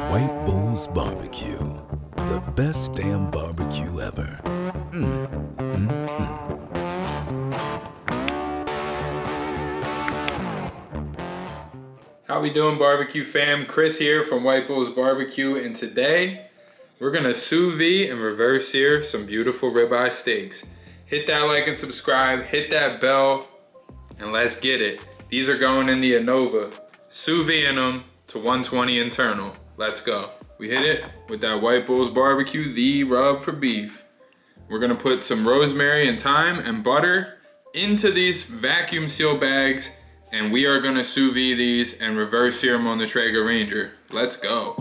White Bull's Barbecue, the best damn barbecue ever. How we doing, barbecue fam? Chris here from White Bull's Barbecue, and today we're gonna sous vide and reverse sear some beautiful ribeye steaks. Hit that like and subscribe, hit that bell, and let's get it. These are going in the Anova, sous vide them to 120 internal. Let's go. We hit it with that White Bull's Barbecue, the rub for beef. We're gonna put some rosemary and thyme and butter into these vacuum seal bags, and we are gonna sous vide these and reverse sear them on the Traeger Ranger. Let's go.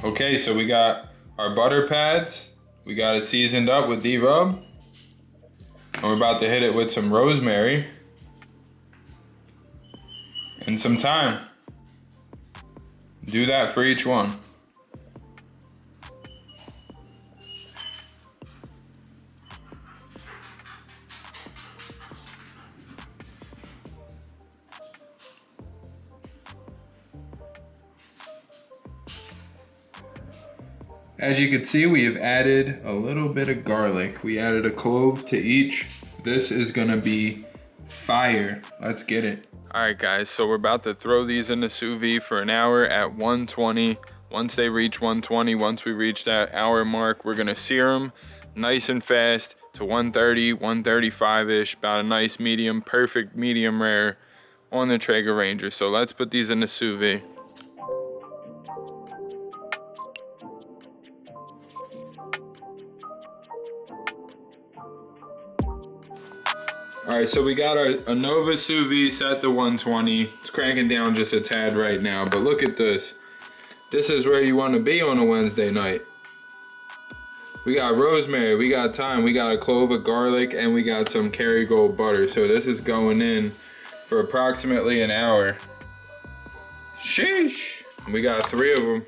Okay, so we got our butter pads. We got it seasoned up with D-rub. And we're about to hit it with some rosemary and some thyme. Do that for each one. As you can see, we have added a little bit of garlic. We added a clove to each. This is gonna be fire. Let's get it. All right, guys, so we're about to throw these in the sous vide for an hour at 120. Once they reach 120, once we reach that hour mark, we're gonna sear them nice and fast to 130, 135-ish, about a nice medium, perfect medium rare on the Traeger Ranger. So let's put these in the sous vide. All right, so we got our Anova sous vide set to 120. It's cranking down just a tad right now, but look at this. This is where you want to be on a Wednesday night. We got rosemary, we got thyme, we got a clove of garlic, and we got some Kerrygold butter. So this is going in for approximately an hour. Sheesh. We got 3 of them.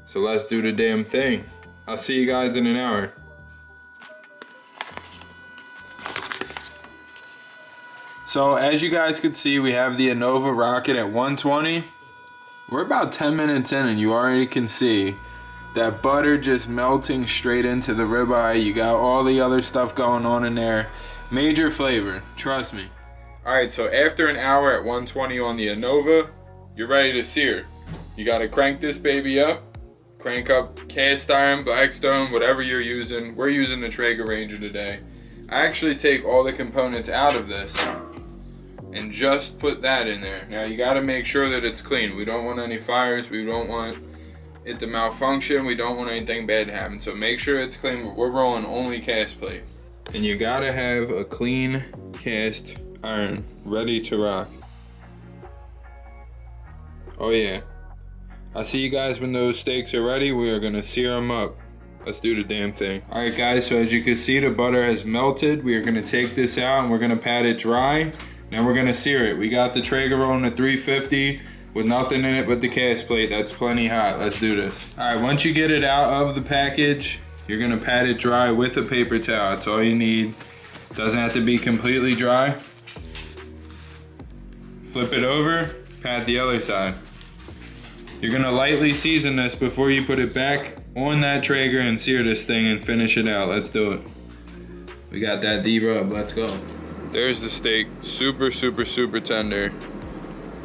So let's do the damn thing. I'll see you guys in an hour. So as you guys can see, we have the Anova Rocket at 120. We're about 10 minutes in and you already can see that butter just melting straight into the ribeye. You got all the other stuff going on in there. Major flavor, trust me. All right, so after an hour at 120 on the Anova, you're ready to sear. You gotta crank this baby up. Crank up cast iron, Blackstone, whatever you're using. We're using the Traeger Ranger today. I actually take all the components out of this and just put that in there. Now you gotta make sure that it's clean. We don't want any fires, we don't want it to malfunction, we don't want anything bad to happen. So make sure it's clean. We're rolling only cast plate. And you gotta have a clean cast iron, ready to rock. Oh yeah. I'll see you guys when those steaks are ready. We are gonna sear them up. Let's do the damn thing. All right guys, so as you can see, the butter has melted. We are gonna take this out and we're gonna pat it dry. Now we're gonna sear it. We got the Traeger on at 350 with nothing in it but the cast plate. That's plenty hot. Let's do this. All right, once you get it out of the package, you're gonna pat it dry with a paper towel. That's all you need. Doesn't have to be completely dry. Flip it over, pat the other side. You're gonna lightly season this before you put it back on that Traeger and sear this thing and finish it out. Let's do it. We got that D-rub, let's go. There's the steak, super, super, super tender.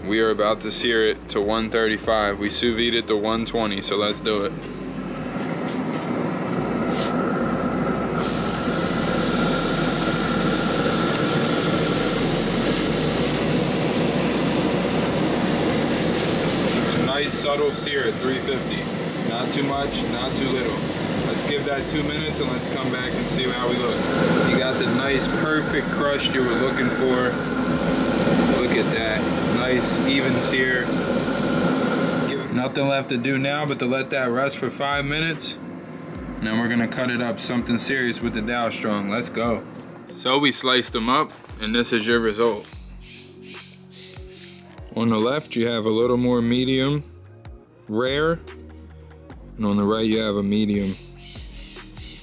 We are about to sear it to 135. We sous vide it to 120, so let's do it. A nice subtle sear at 350. Not too much, not too little. Let's give that 2 minutes and let's come back and see how we look. You got the nice perfect crust you were looking for. Look at that, nice even sear. Nothing left to do now but to let that rest for 5 minutes. And then we're gonna cut it up something serious with the Dow Strong. Let's go. So we sliced them up and this is your result. On the left you have a little more medium rare, and on the right you have a medium.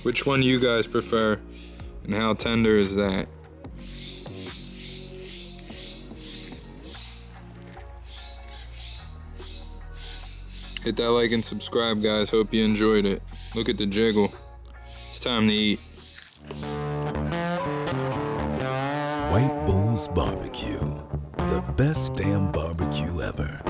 Which one do you guys prefer, and how tender is that? Hit that like and subscribe, guys. Hope you enjoyed it. Look at the jiggle. It's time to eat. White Bulls Barbecue, the best damn barbecue ever.